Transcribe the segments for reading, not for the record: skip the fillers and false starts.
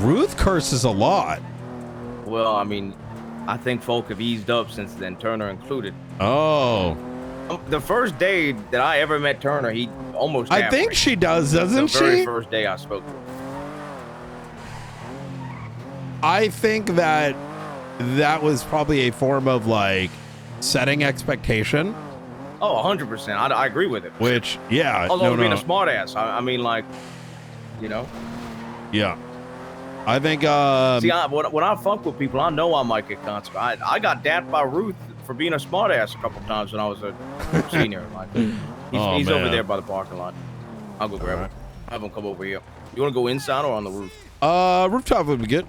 Ruth curses a lot. Well, I mean, I think folk have eased up since then, Turner included. Oh. The first day that I ever met Turner, he almost I think she does, doesn't she? The very first day I spoke to her. I think that was probably a form of like setting expectation. Oh, 100%. I agree with it. Which, yeah. Although being a smart ass, I mean, like, you know. Yeah. I think. See, when I fuck with people, I know I might get consequences. I got dapped by Ruth for being a smart ass a couple times when I was a senior. Like, he's over there by the parking lot. I'll go grab him. Have him come over here. You want to go inside or on the roof? Rooftop would be good.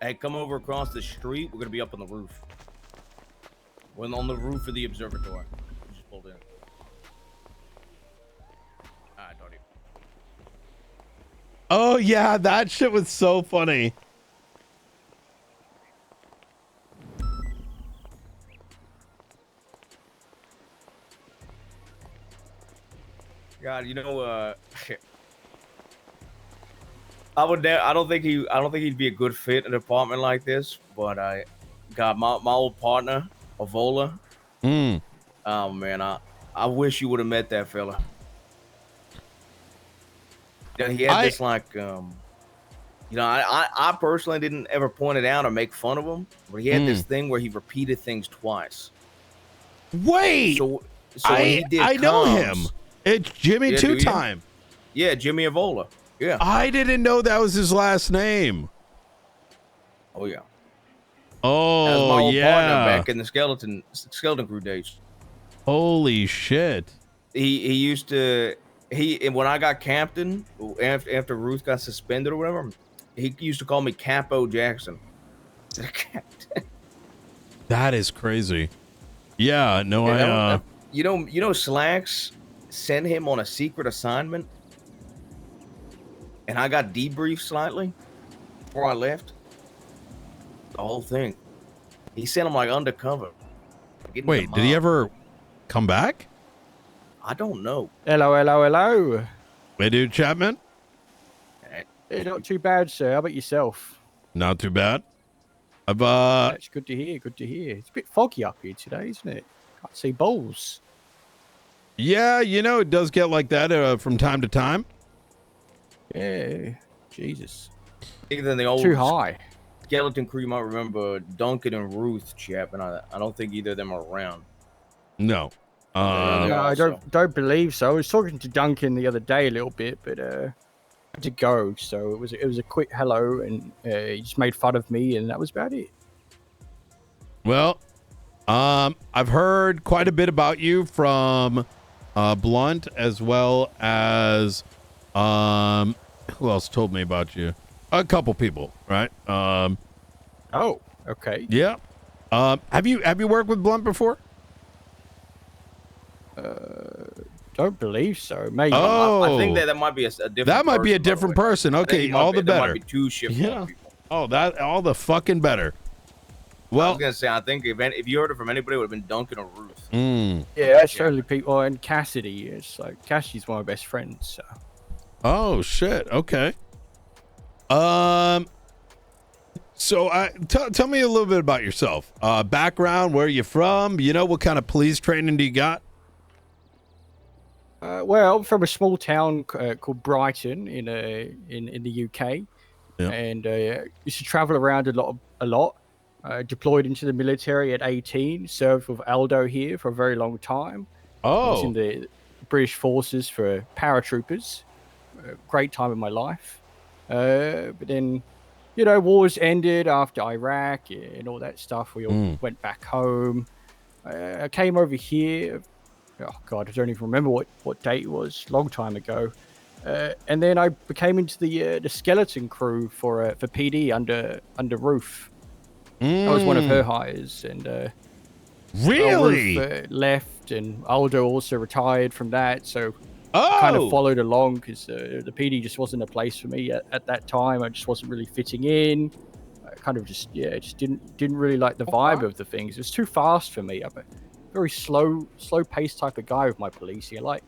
Hey, come over across the street. We're gonna be up on the roof. We're on the roof of the observatory. We just pulled in. Alright, Dottie. Oh yeah, that shit was so funny. God, you know, I don't think he'd be a good fit in an apartment like this. But I got my old partner, Avola. Oh man, I wish you would have met that fella. Yeah, he had this like, you know, I personally didn't ever point it out or make fun of him, but he had this thing where he repeated things twice. Wait, so when he did I know him. It's Jimmy Two-Time. Yeah, Jimmy Avola. Yeah. I didn't know that was his last name. Oh yeah. Oh that was my old yeah. partner back in the skeleton crew days. Holy shit. He used to when I got captain after Ruth got suspended or whatever, he used to call me Capo Jackson. That is crazy. Yeah, no, yeah, you know Slacks sent him on a secret assignment, and I got debriefed slightly before I left. The whole thing. He sent him like undercover. Wait, did he ever come back? I don't know. Hello. Hey, dude, Chapman? Hey, not too bad, sir. How about yourself? Not too bad. That's good to hear. Good to hear. It's a bit foggy up here today, isn't it? Can't see balls. Yeah, you know, it does get like that from time to time. Yeah. Jesus. Bigger than the old too high. Skeleton crew, you might remember Duncan and Ruth, Chap, and I don't think either of them are around. No. No, I don't believe so. I was talking to Duncan the other day a little bit, but I had to go, so it was a quick hello, and he just made fun of me, and that was about it. Well, I've heard quite a bit about you from Blunt, as well as who else told me about you? A couple people, right? Oh, okay. Yeah. Have you worked with Blunt before? Don't believe so. Maybe. Oh, I think that might be a different. That might person, be a different person. Okay, all the better. There might be two shift people. Oh, that all the fucking better. Well, I was gonna say, I think if you heard it from anybody, it would have been Duncan or Ruth. Yeah, that's certainly people. And Cassidy is like Cassidy's one of my best friends. So. Oh shit. Okay. So tell me a little bit about yourself. Background, where are you from? You know, what kind of police training do you got? Well, from a small town called Brighton in the UK, and used to travel around a lot. Deployed into the military at 18. Served with Aldo here for a very long time. Oh, I was in the British forces for paratroopers. Great time in my life. But then, you know, wars ended after Iraq and all that stuff. We all went back home. I came over here. Oh God, I don't even remember what date it was. Long time ago. And then I became into the skeleton crew for PD under Ruth. I was one of her hires, and really Ruth, left, and Aldo also retired from that. So I kind of followed along because the PD just wasn't a place for me at that time. I just wasn't really fitting in. kind of just didn't really like the vibe of the things. It was too fast for me. I'm a very slow paced type of guy with my policing. I like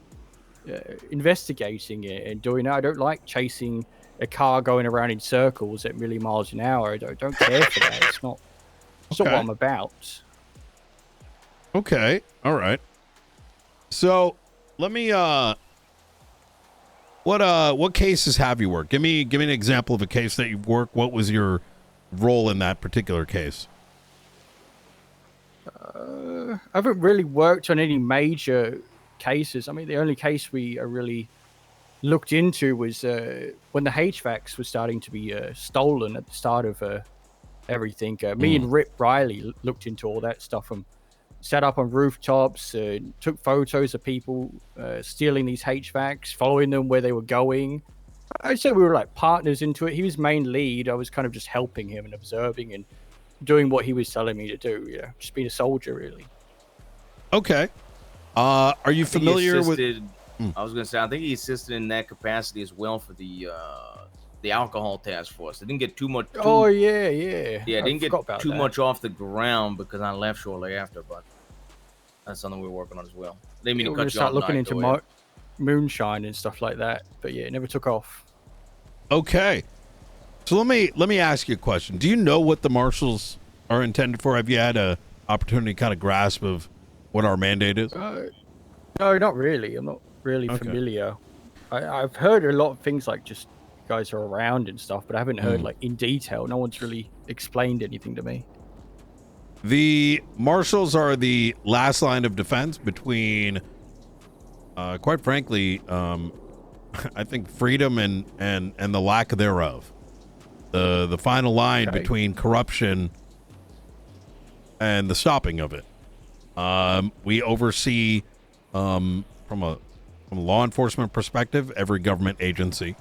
investigating it and doing it. I don't like chasing a car going around in circles at a million miles an hour. I don't care for that. It's not what I'm about. Okay. All right. So let me what cases have you worked? Give me an example of a case that you've worked. What was your role in that particular case? I haven't really worked on any major cases. I mean, the only case we really looked into was when the HVACs were starting to be stolen at the start of everything. Me and Rip Riley looked into all that stuff and sat up on rooftops, took photos of people stealing these HVACs, following them where they were going. I'd say we were like partners into it. He was main lead. I was kind of just helping him and observing and doing what he was telling me to do. Yeah, just being a soldier, really. Okay. Are you familiar with? I was gonna say, I think he assisted in that capacity as well for the alcohol task force. They didn't get too much. Yeah. Didn't get too much off the ground because I left shortly after. But that's something we're working on as well. They mean to cut you start off. Looking into moonshine and stuff like that. But yeah, it never took off. Okay. So let me ask you a question. Do you know what the marshals are intended for? Have you had a opportunity to kind of grasp of what our mandate is? No, not really. I'm not really familiar. I've heard a lot of things like just guys are around and stuff, but I haven't heard like in detail. No one's really explained anything to me. The marshals are the last line of defense between, quite frankly, I think freedom and the lack thereof. The final line between corruption and the stopping of it. We oversee, from a law enforcement perspective, every government agency.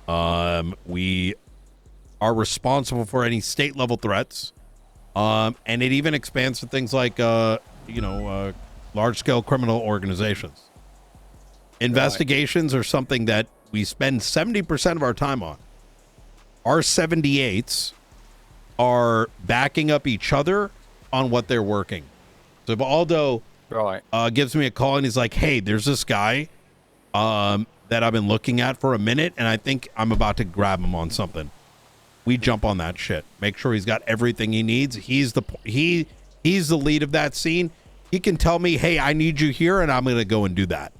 We are responsible for any state level threats. And it even expands to things like, large scale criminal organizations. Investigations are something that we spend 70% of our time on. Our 78s are backing up each other on what they're working. So if Aldo gives me a call and he's like, hey, there's this guy that I've been looking at for a minute, and I think I'm about to grab him on something. We jump on that shit. Make sure he's got everything he needs. He's the lead of that scene. He can tell me, hey, I need you here, and I'm going to go and do that.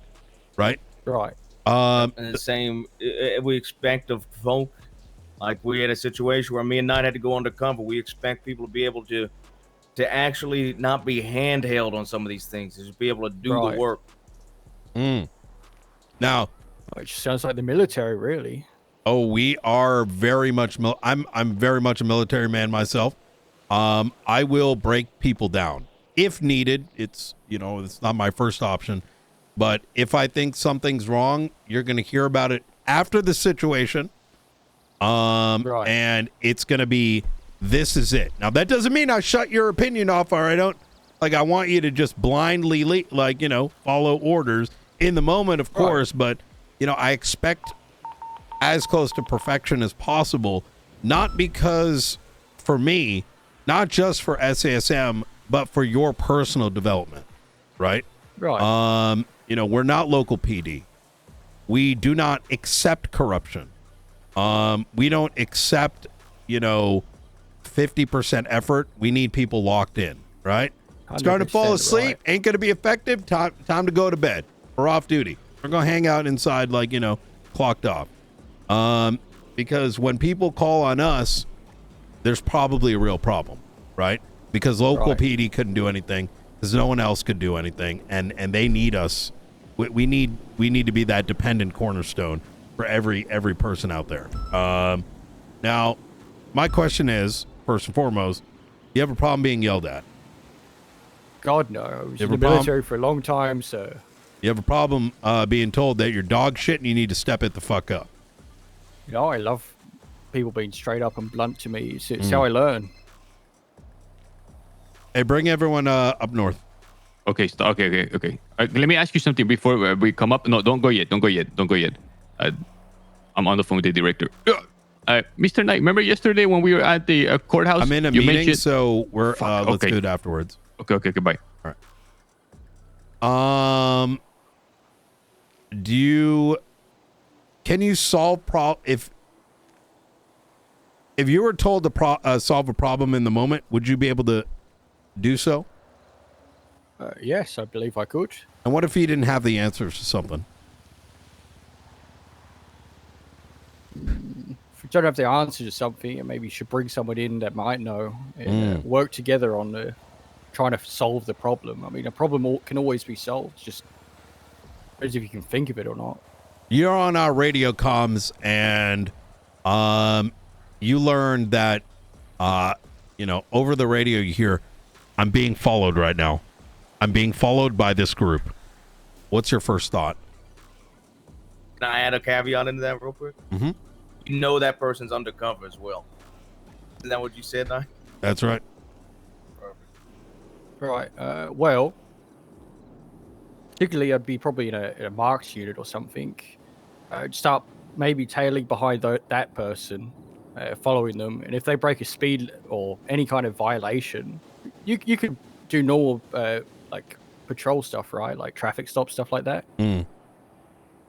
Right? Right. And the same we expect of folk. Like we had a situation where me and Knight had to go undercover. We expect people to be able to actually not be handheld on some of these things, just be able to do the work. Now, it sounds like the military, really. Oh, we are very much. I'm very much a military man myself. I will break people down if needed. It's not my first option, but if I think something's wrong, you're going to hear about it after the situation. And it's going to be, this is it. Now, that doesn't mean I shut your opinion off, or I don't, I want you to just blindly, follow orders in the moment, of course, but, I expect as close to perfection as possible, not because for me, not just for SASM, but for your personal development, right? Right. We're not local PD. We do not accept corruption. We don't accept, 50% effort. We need people locked in, right? Starting to fall asleep, ain't going to be effective. Time to go to bed. We're off duty. We're going to hang out inside clocked off. Because when people call on us, there's probably a real problem, right? Because local PD couldn't do anything, because no one else could do anything, and they need us. We need to be that dependent cornerstone for every person out there. Now, my question is, first and foremost, you have a problem being yelled at? God, no. I was in the military for a long time, so... You have a problem being told that you're dog shit and you need to step it the fuck up? I love people being straight up and blunt to me. It's how I learn. Hey, bring everyone up north. Okay. Let me ask you something before we come up. No, don't go yet. I'm on the phone with the director. Mr. Knight, remember yesterday when we were at the courthouse? I'm in a you meeting, mentioned- so let's okay. do it afterwards. Okay, goodbye. Can you solve if you were told to solve a problem in the moment, would you be able to do so? Yes, I believe I could. And what if you didn't have the answers to something? If you don't have the answer to something, maybe you should bring someone in that might know and work together on trying to solve the problem. I mean, a problem can always be solved. Just depends if you can think of it or not. You're on our radio comms, and you learned that over the radio you hear, "I'm being followed right now. I'm being followed by this group." What's your first thought? Can I add a caveat into that real quick? Mm-hmm. You know that person's undercover as well. Isn't that what you said, Nye? That's right. Right. Well, particularly I'd be probably in a marks unit or something. I'd start maybe tailing behind that person, following them. And if they break a speed or any kind of violation, you could do normal like patrol stuff, right? Like traffic stop stuff like that.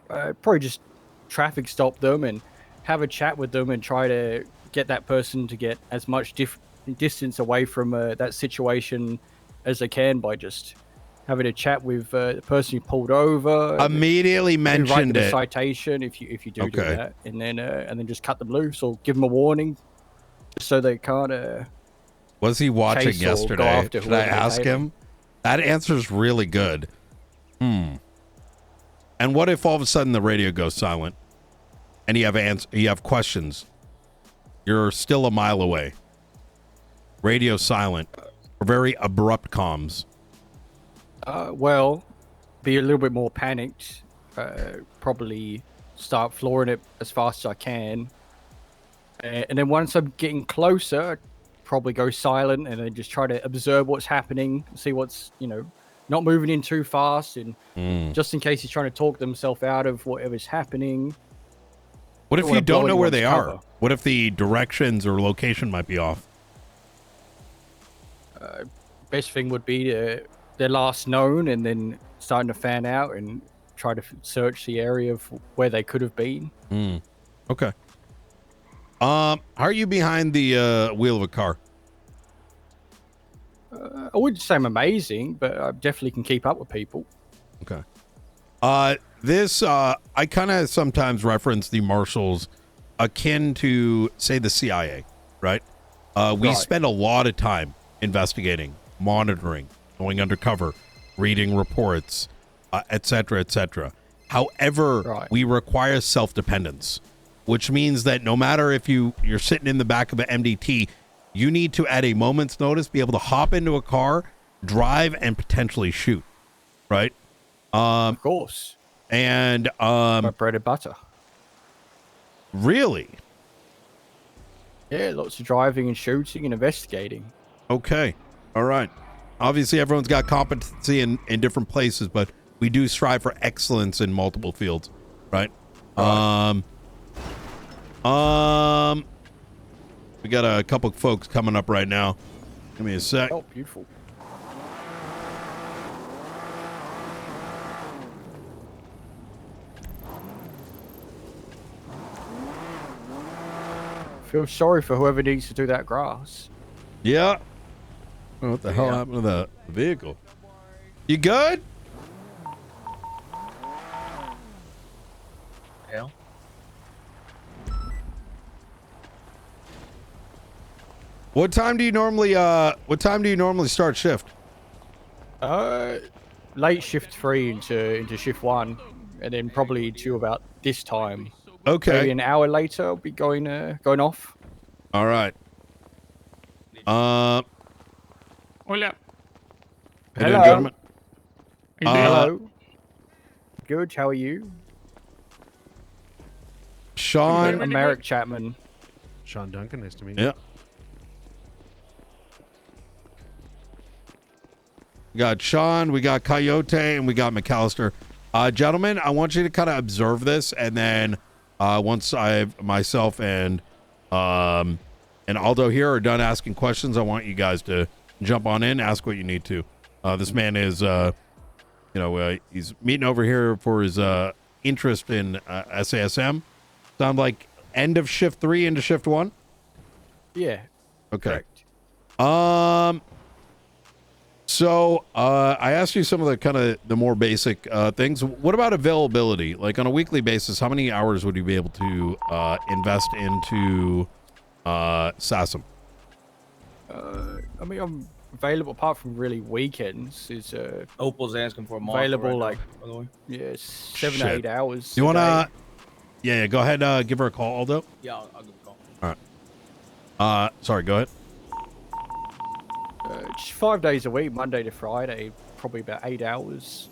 Probably just traffic stop them and have a chat with them and try to get that person to get as much distance away from that situation as they can by just having a chat with the person you pulled over. Immediately mentioned it. Citation if you do that, and then just cut them loose or give them a warning, just so they can't. Was he watching yesterday? Should I ask him? That answer's really good. And what if all of a sudden the radio goes silent, and you have questions? You're still a mile away. Radio silent. Very abrupt comms. Well, be a little bit more panicked. Probably start flooring it as fast as I can. And then once I'm getting closer, probably go silent and then just try to observe what's happening, see what's, not moving in too fast. And just in case he's trying to talk themselves out of whatever's happening. What if you don't know where they are? What if the directions or location might be off? Best thing would be their last known and then starting to fan out and try to search the area of where they could have been. Okay. How are you behind the wheel of a car? I wouldn't say I'm amazing, but I definitely can keep up with people. Okay. I kind of sometimes reference the Marshals akin to, say, the CIA, right? We spend a lot of time investigating, monitoring, going undercover, reading reports, etc., etc. However, we require self-dependence, which means that no matter if you're sitting in the back of an MDT, you need to, at a moment's notice, be able to hop into a car, drive, and potentially shoot, right? Of course. And my bread and butter. Really? Yeah, lots of driving and shooting and investigating. Okay. All right. Obviously, everyone's got competency in different places, but we do strive for excellence in multiple fields, right? We got a couple folks coming up right now. Give me a sec. Oh, beautiful. Feel sorry for whoever needs to do that grass. Yeah. What the hell happened to the vehicle? You good? Hell. What time do you normally start shift? Late shift 3 into shift 1, and then probably to about this time. Okay. Maybe an hour later I'll be going off. All right. Hola. Hello. Hello. Hey, Hello. Good, how are you? Sean. I'm Merrick Chapman. Sean Duncan, nice to meet you. Yeah. We got Sean, we got Coyote, and we got McAllister. Gentlemen, I want you to kind of observe this, and then once myself and And Aldo here are done asking questions. I want you guys to jump on in, ask what you need to. This man is, he's meeting over here for his interest in SASM. Sound like end of shift 3 into shift 1? Yeah. Okay. Correct. So I asked you some of the kind of the more basic things. What about availability? Like on a weekly basis, how many hours would you be able to invest into SASM? I mean, I'm available apart from really weekends. Is Opal's asking for a month available right like now, by the way. yeah, 7 Shit. to 8 hours. You a want to? day. Yeah, go ahead. Give her a call, Aldo. Yeah, I'll give a call. All right. Sorry, go ahead. Just 5 days a week, Monday to Friday, probably about 8 hours.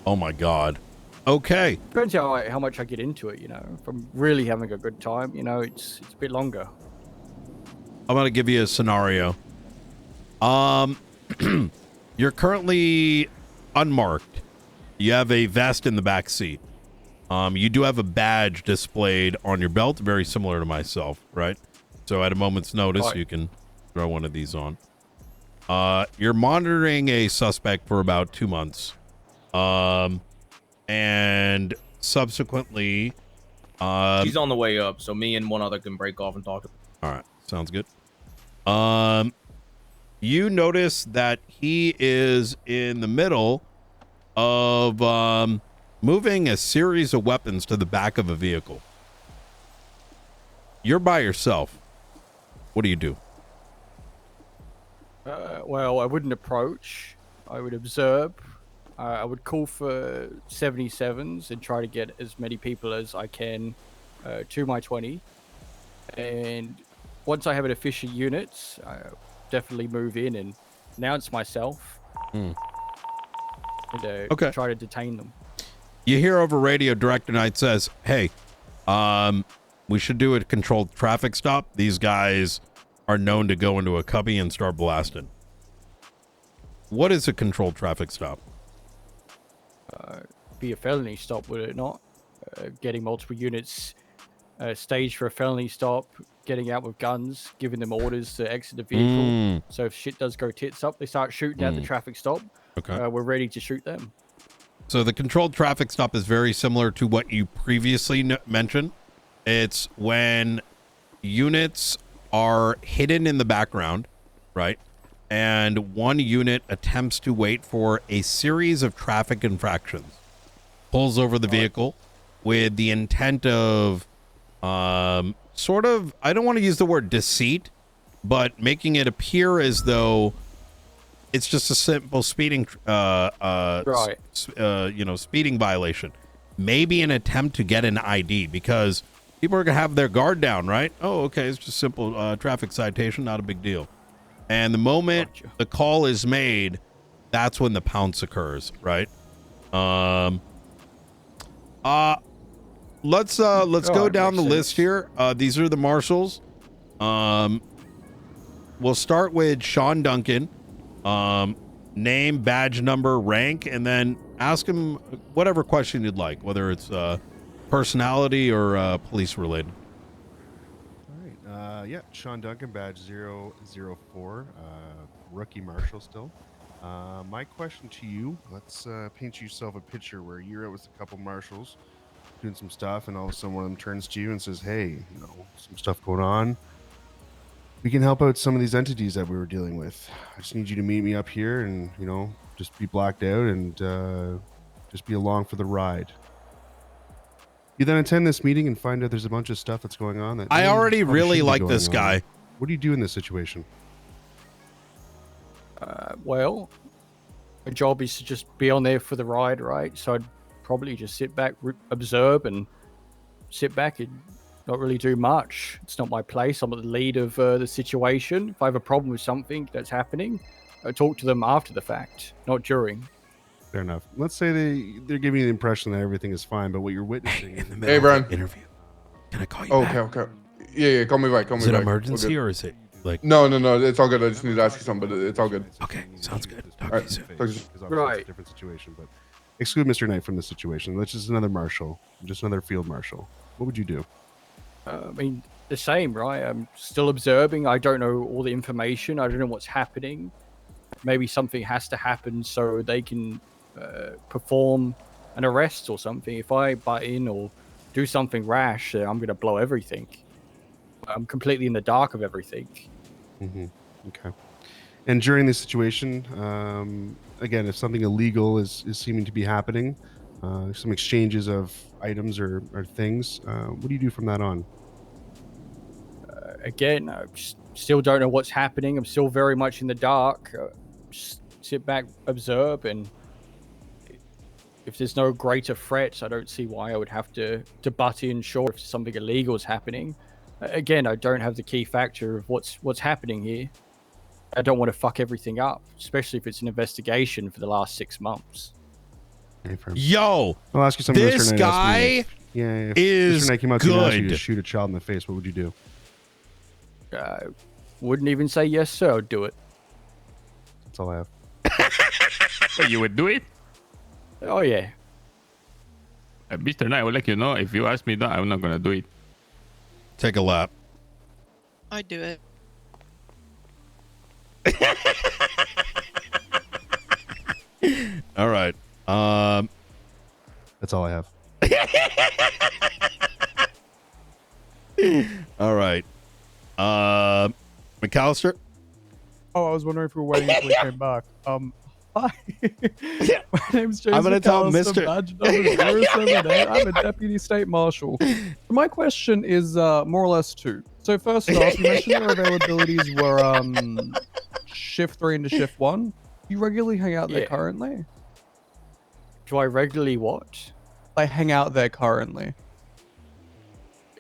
Oh my God. Okay. Depends how much I get into it. If I'm really having a good time, it's a bit longer. I'm going to give you a scenario. You're currently unmarked. You have a vest in the back seat. You do have a badge displayed on your belt, very similar to myself, right? So at a moment's notice, Right. you can throw one of these on. You're monitoring a suspect for about 2 months. And subsequently, She's on the way up, so me and one other can break off and talk to her. all right, sounds good. You notice that he is in the middle of moving a series of weapons to the back of a vehicle. You're by yourself. What do you do? Well, I wouldn't approach. I would observe. I would call for 77s and try to get as many people as I can to my 20. And once I have an efficient unit, I definitely move in and announce myself. And Okay. try to detain them. You hear over radio, Director Knight says, hey, we should do a controlled traffic stop. These guys are known to go into a cubby and start blasting. What is a controlled traffic stop? Be a felony stop, would it not? Getting multiple units staged for a felony stop, getting out with guns, giving them orders to exit the vehicle. So if shit does go tits up, they start shooting at the traffic stop. Okay. We're ready to shoot them. So the controlled traffic stop is very similar to what you previously mentioned. It's when units are hidden in the background, right? And one unit attempts to wait for a series of traffic infractions, pulls over the vehicle with the intent of sort of, I don't want to use the word deceit, but making it appear as though it's just a simple speeding, speeding violation. Maybe an attempt to get an ID, because people are going to have their guard down, right? Oh, okay, it's just simple traffic citation, not a big deal. And the moment the call is made, that's when the pounce occurs, right? Let's go down the list here. These are the marshals. We'll start with Sean Duncan. Name, badge number, rank, and then ask him whatever question you'd like, whether it's personality or police related. All right. Yeah, Sean Duncan, badge 004, rookie marshal still. My question to you, let's paint yourself a picture where you're out with a couple marshals doing some stuff, and all of a sudden one of them turns to you and says, hey, some stuff going on. We can help out some of these entities that we were dealing with. I just need you to meet me up here and, just be blacked out and just be along for the ride. You then attend this meeting and find out there's a bunch of stuff that's going on. That I already probably really shouldn't be like going this on. guy. What do you do in this situation? Well, my job is to just be on there for the ride, right? So I'd probably just sit back, observe, and sit back and not really do much. It's not my place. I'm at the lead of the situation. If I have a problem with something that's happening, I talk to them after the fact, not during. Fair enough. Let's say they're giving you the impression that everything is fine, but what you're witnessing is In the middle Brian. of the interview, can I call you back? Okay. Yeah, call me back. Is it an emergency or is it like? No, it's all good. I just need to ask you something, but it's all good. Okay, sounds good. Talk All to you right. soon. because obviously it's Right. a different situation. But exclude Mr. Knight from the situation. That's just another marshal, just another field marshal. What would you do? I mean, the same, right? I'm still observing. I don't know all the information. I don't know what's happening. Maybe something has to happen so they can perform an arrest or something. If I butt in or do something rash, I'm going to blow everything. I'm completely in the dark of everything. Okay. And during this situation, again, if something illegal is seeming to be happening, some exchanges of items or things, what do you do from that on? Again, I still don't know what's happening. I'm still very much in the dark. Just sit back, observe, and if there's no greater threats, I don't see why I would have to butt in. Sure, if something illegal is happening. Again, I don't have the key factor of what's happening here. I don't want to fuck everything up, especially if it's an investigation for the last 6 months. Yo, I'll ask you something. this guy if is Mr. Knight came out to you and asked you to good. shoot a child in the face, what would you do? Wouldn't even say yes, sir. I'd do it. That's all I have. So you would do it? Oh yeah. Mr. Knight, I would like you to know, if you ask me that, I'm not going to do it. Take a lap. I do it. All right. That's all I have. All right. McAllister? Oh, I was wondering if we were waiting until he came back. Hi. My name's James. I'm gonna tell Mr. Badge number 078. I'm a deputy state marshal. My question is more or less two. So first off, you mentioned your availabilities were shift 3 into shift 1. You regularly hang out there Yeah. currently? Do I regularly what? I hang out there currently.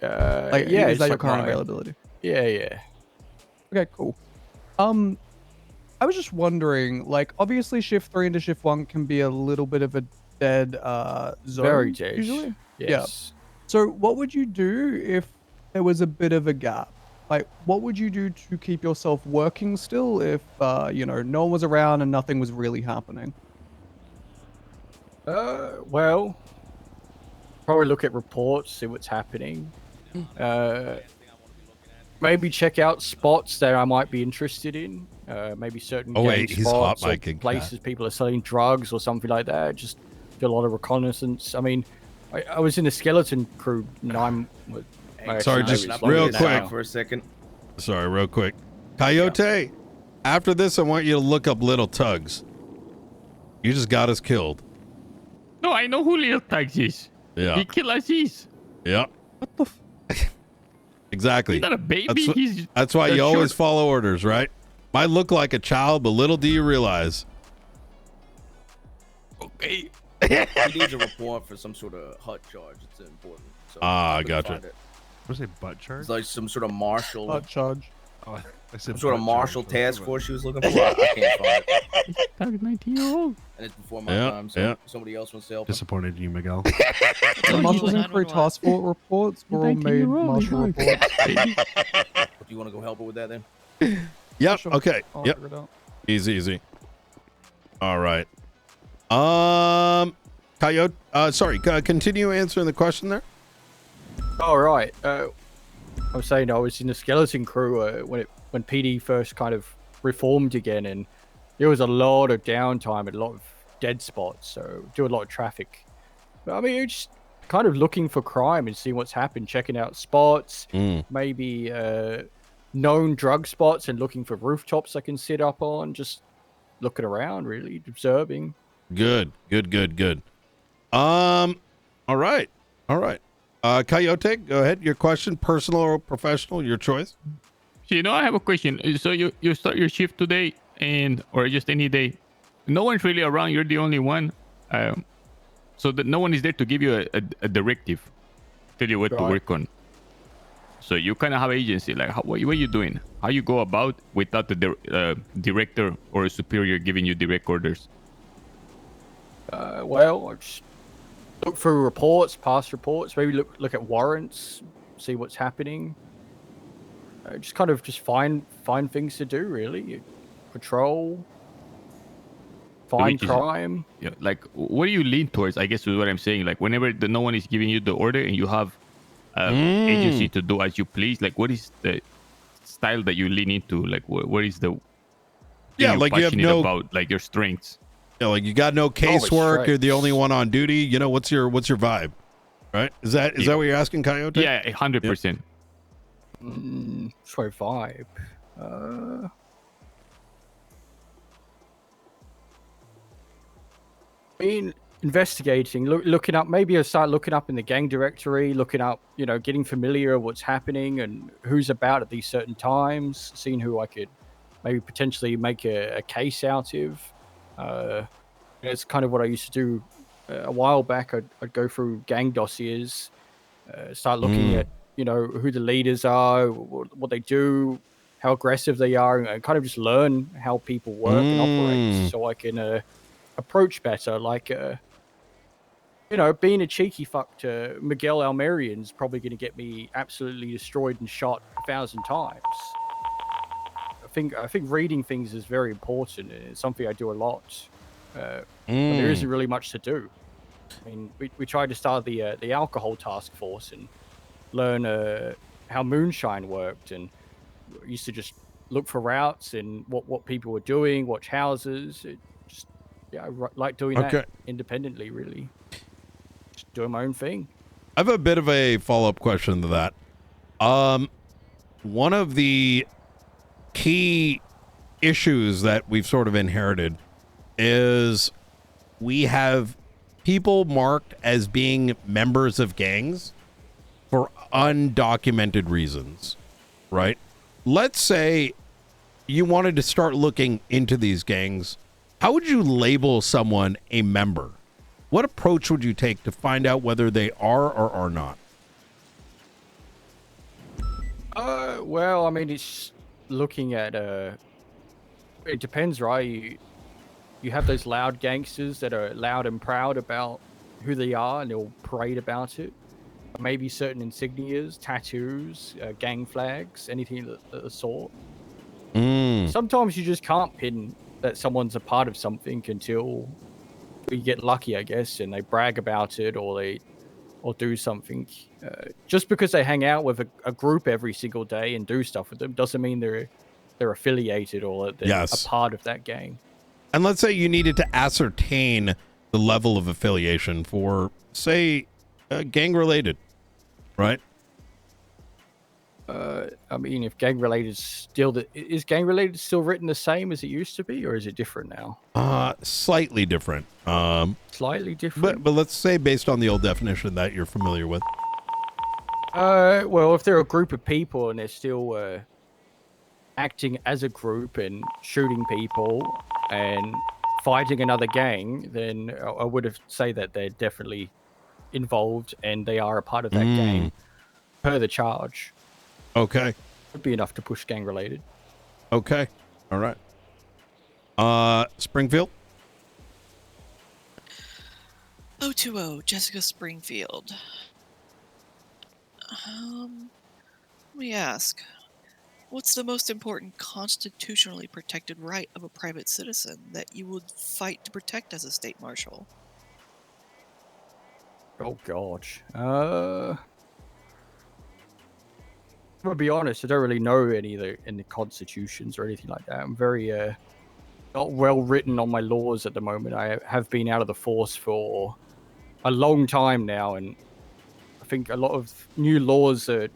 Yeah, Is it's that your like current my- availability? Yeah. Okay, cool. I was just wondering, like, obviously shift 3 into shift 1 can be a little bit of a dead zone. Very dead. Usually. Yes. So what would you do if there was a bit of a gap? Like, what would you do to keep yourself working still if, no one was around and nothing was really happening? Well, probably look at reports, see what's happening. Maybe check out spots that I might be interested in. Maybe certain Oh, wait, gang he's hot spots or micing. places people are selling drugs or something like that. Just do a lot of reconnaissance. I mean, I was in the skeleton crew 9. Sorry, actually, just it was real longer quick. now. For a second. Sorry, real quick. Coyote, after this, I want you to look up Little Tugs. You just got us killed. No, I know who Lil Tags is. Yeah. He killed Aziz. Yep. What the Exactly. He's not a baby. That's, that's why a you always short- follow orders, right? Might look like a child, but little do you realize. Okay. He needs a report for some sort of hut charge. It's important. So Ah, I couldn't gotcha. find it. What did I say, butt charge? It's like some sort of marshal, Hot charge? Oh, I said some sort of butt marshal charge. task force she was looking for. I can't find it. Tag 19-year-old. And it's before my Yeah, time, so yeah. somebody else wants to help. him. Disappointed in you, Miguel. The Marshals and Crew 911. Task Force reports were all made 19-year-old, martial he's reports. Do you want to go help her with that then? Yep. Sure. Okay. I'll Yep. figure it out. Easy. All right. Coyote. Sorry. Continue answering the question there. All right. I was saying I was in the skeleton crew when PD first kind of reformed again, and there was a lot of downtime and a lot of dead spots. So do a lot of traffic. I mean, you're just kind of looking for crime and seeing what's happened, checking out spots, maybe known drug spots, and looking for rooftops I can sit up on. Just looking around, really observing. Good. All right. Coyote, go ahead. Your question, personal or professional, your choice. So, I have a question. So you start your shift today or just any day. No one's really around. You're the only one. So that no one is there to give you a directive, tell you what to Right. work on. So you kind of have agency. Like, what are you doing? How you go about without the director or a superior giving you direct orders? Well, I just look through reports, past reports, maybe look at warrants, see what's happening. Just kind of find things to do, really. Patrol, find which is- crime. Yeah, like what do you lean towards? I guess is what I'm saying. Like whenever no one is giving you the order and you have agency to do as you please? Like, what is the style that you lean into? Like, what is the thing you're like you have passionate no about, like your strengths? like you got no casework. You're the only one on duty. You know, what's your vibe, right? Is that what you're asking, Coyote? Yeah, 100%. Sorry, vibe. I mean, investigating, looking up. Maybe I'll start looking up in the gang directory, looking up, getting familiar with what's happening and who's about at these certain times, seeing who I could maybe potentially make a case out of. It's kind of what I used to do a while back. I'd go through gang dossiers, start looking at who the leaders are, what they do, how aggressive they are, and kind of just learn how people work and operate, so I can approach better. Like being a cheeky fuck to Miguel Almerian's probably going to get me absolutely destroyed and shot 1,000 times. I think reading things is very important, and it's something I do a lot. But there isn't really much to do. I mean, we tried to start the alcohol task force and learn how moonshine worked, and we used to just look for routes and what people were doing, watch houses. I like doing that independently, really. Just doing my own thing. I have a bit of a follow-up question to that. One of the key issues that we've sort of inherited is we have people marked as being members of gangs for undocumented reasons, right? Let's say you wanted to start looking into these gangs. How would you label someone a member? What approach would you take to find out whether they are or are not? Well, I mean, it's looking at it depends, right? You have those loud gangsters that are loud and proud about who they are, and they'll parade about it. Maybe certain insignias, tattoos, gang flags, anything of the sort. Sometimes you just can't pin that someone's a part of something until you get lucky, I guess, and they brag about it or do something. Just because they hang out with a group every single day and do stuff with them doesn't mean they're affiliated or that they're a part of that gang. And let's say you needed to ascertain the level of affiliation for, say, gang-related, right? I mean, if gang-related is gang-related still written the same as it used to be, or is it different now? Slightly different. Slightly different. But let's say based on the old definition that you're familiar with. Well, if they're a group of people and they're still acting as a group and shooting people and fighting another gang, then I would say that they're definitely involved and they are a part of that gang per the charge. Okay. Would be enough to push gang related. Okay. All right. Springfield? 020, Jessica Springfield. Let me ask, what's the most important constitutionally protected right of a private citizen that you would fight to protect as a state marshal? Oh, God. To be honest, I don't really know any of the constitutions or anything like that. I'm very not well written on my laws at the moment. I have been out of the force for a long time now, and I think a lot of new laws there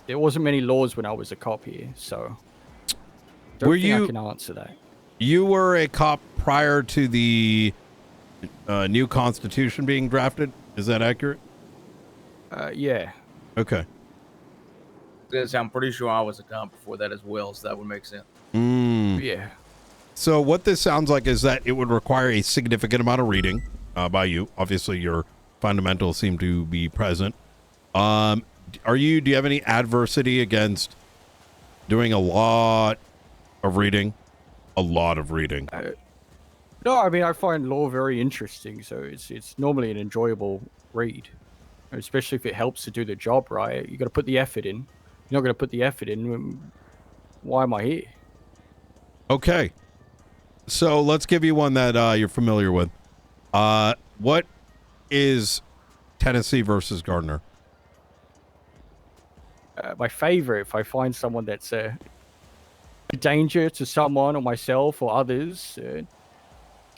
wasn't many laws when I was a cop here, so I can answer that. You were a cop prior to the new constitution being drafted? Is that accurate? Yeah. Okay. I'm pretty sure I was a cop before that as well, so that would make sense. Yeah. So what this sounds like is that it would require a significant amount of reading by you. Obviously, your fundamentals seem to be present. Do you have any adversity against doing a lot of reading? A lot of reading. No, I mean, I find law very interesting, so it's normally an enjoyable read, especially if it helps to do the job right. You got to put the effort in. You're not going to put the effort in. Why am I here? Okay. So let's give you one that you're familiar with. What is Tennessee versus Gardner? My favorite, if I find someone that's a danger to someone or myself or others,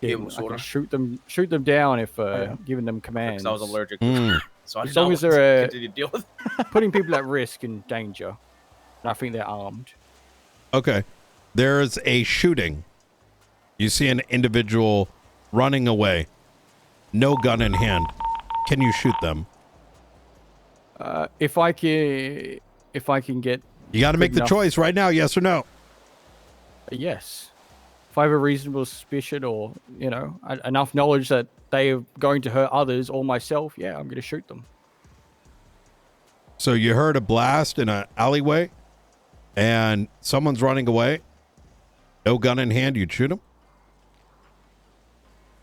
Give 'em I sorta. can shoot them down if giving them commands. Because I was allergic. So I As did long not as want to they're continue to deal with it. putting people at risk and danger, and I think they're armed. Okay. There's a shooting. You see an individual running away. No gun in hand. Can you shoot them? If I can get You got to make the enough- choice right now, yes or no. yes, if I have a reasonable suspicion or enough knowledge that they are going to hurt others or myself, yeah, I'm going to shoot them. So you heard a blast in an alleyway and someone's running away. No gun in hand, you'd shoot him?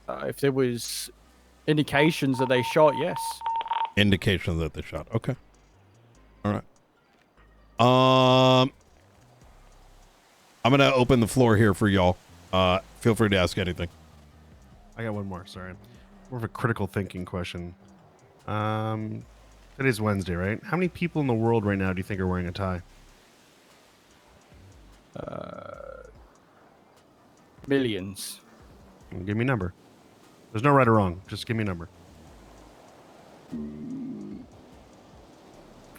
If there was indications that they shot, yes. Indication that they shot. Okay. All right. I'm going to open the floor here for y'all. Feel free to ask anything. I got one more. Sorry, more of a critical thinking question. Today's Wednesday, right? How many people in the world right now do you think are wearing a tie? Millions. Give me a number. There's no right or wrong. Just give me a number.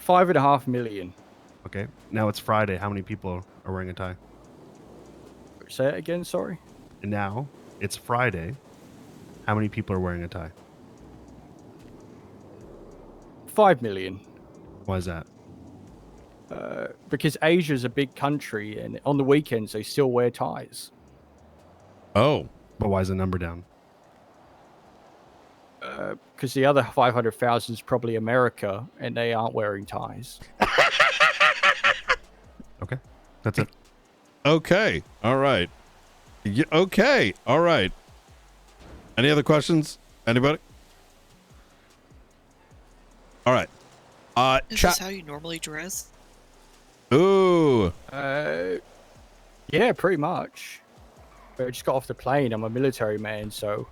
5.5 million. Okay. Now it's Friday. How many people are wearing a tie? Say it again, sorry. And now it's Friday. How many people are wearing a tie? 5 million. Why is that? Because Asia's a big country, and on the weekends they still wear ties. Oh. But why is the number down? Because the other 500,000 is probably America, and they aren't wearing ties. Okay. That's it. Okay. All right. Okay. All right. Any other questions? Anybody? All right. Is this how you normally dress? Ooh. Yeah, pretty much. I just got off the plane. I'm a military man, so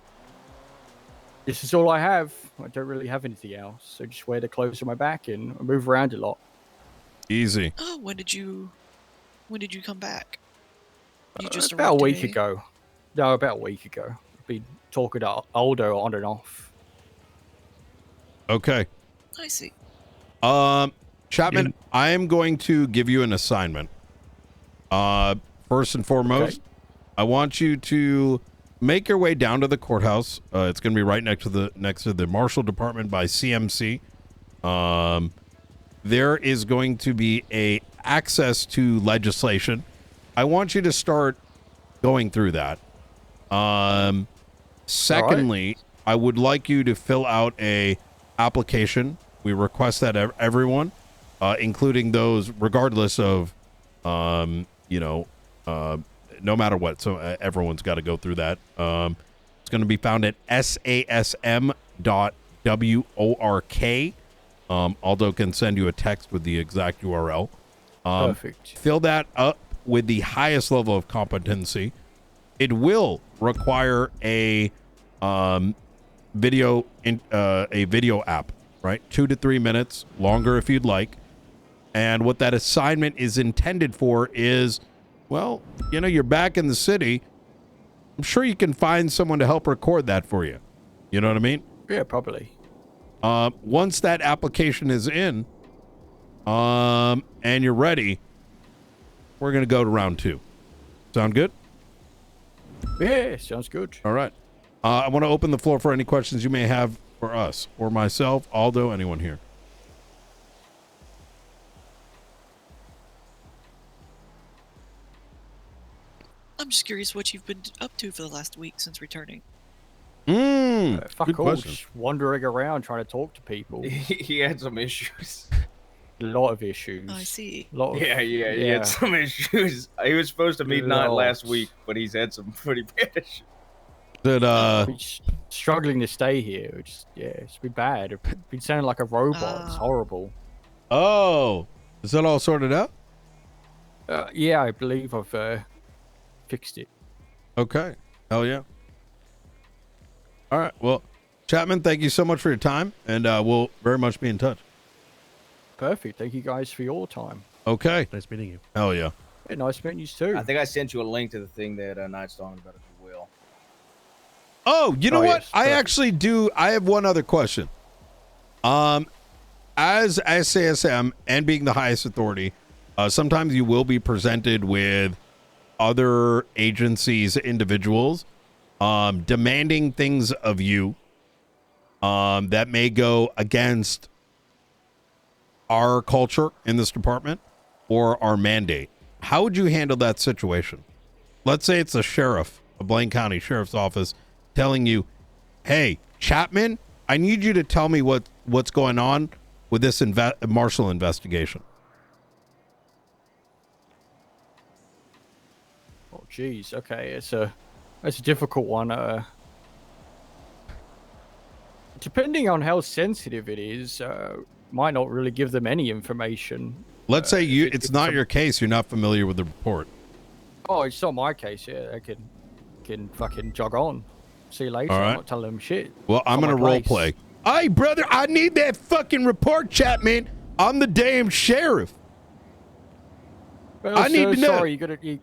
this is all I have. I don't really have anything else. So just wear the clothes on my back and I move around a lot. Easy. Oh, when did you come back? You just About a arrived week today? ago. No, about a week ago. I've been talking to Aldo on and off. Okay. I see. Chapman, I am going to give you an assignment. First and foremost, Okay. I want you to make your way down to the courthouse. It's going to be right next to the Marshal Department by CMC. There is going to be a access to legislation. I want you to start going through that. Secondly, I would like you to fill out a application. We request that everyone, including those regardless of, no matter what. So everyone's got to go through that. It's going to be found at sasm.work. Aldo can send you a text with the exact URL. Perfect. Fill that up with the highest level of competency. It will require a video app, right? 2 to 3 minutes, longer if you'd like. And what that assignment is intended for is, well, you're back in the city. I'm sure you can find someone to help record that for you. You know what I mean? Yeah, probably. Once that application is in, and you're ready, we're going to go to round 2. Sound good? Yeah, sounds good. All right. I want to open the floor for any questions you may have for us or myself, Aldo, anyone here. I'm just curious what you've been up to for the last week since returning. Fuck good all, question. just wandering around trying to talk to people. He had some issues. A lot of issues. I see. A lot of, Yeah, he had some issues. He was supposed to meet Knight last Lots. week, but he's had some pretty bad issues. Did Been struggling to stay here. It's been bad. I've been sounding like a robot. It's horrible. oh, is that all sorted out? Yeah, I believe I've fixed it. Okay. Hell yeah. All right. Well, Chapman, thank you so much for your time, and we'll very much be in touch. perfect. Thank you guys for your time. Okay. Nice meeting you. Hell yeah. Yeah, nice meeting you too. I think I sent you a link to the thing that Knight's talking about, if you will. Oh, you know what? Yes, I perfect. actually do. I have one other question. As SASM and being the highest authority, sometimes you will be presented with other agencies, individuals, demanding things of you that may go against our culture in this department or our mandate. How would you handle that situation? Let's say it's a sheriff, a Blaine County Sheriff's Office, telling you, hey, Chapman, I need you to tell me what's going on with this Marshall investigation. Oh, geez. Okay, it's a difficult one. Depending on how sensitive it is, might not really give them any information. Let's say if it's not your case. You're not familiar with the report. Oh, it's not my case. Yeah, I can fucking jog on. See you later. All right. I'm not telling them shit. Well, I'm It's going not to my role place. play. Hey, brother, I need that fucking report, Chapman. I'm the damn sheriff. Well, I need sir, to know. Sorry,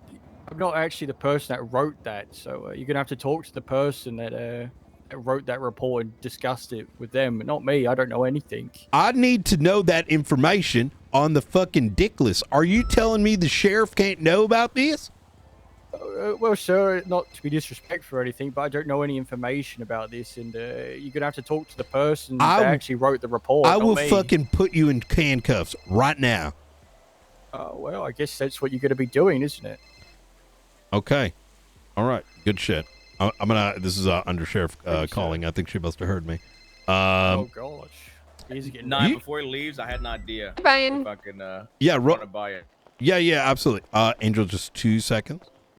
I'm not actually the person that wrote that, so you're gonna have to talk to the person that wrote that report and discussed it with them. Not me. I don't know anything. I need to know that information on the fucking dick list. Are you telling me the sheriff can't know about this? Well, sir, not to be disrespectful or anything, but I don't know any information about this, and you're gonna have to talk to the person that actually wrote the report. I not will me. fucking put you in handcuffs right now. Well, I guess that's what you're gonna be doing, isn't it? Okay. All right. Good shit. This is under sheriff calling. I think she must have heard me. Oh gosh, he's getting Nine, before he leaves, I had an idea. Brian. If I can Yeah, run it by it. Yeah, absolutely. Angel, just 2 seconds.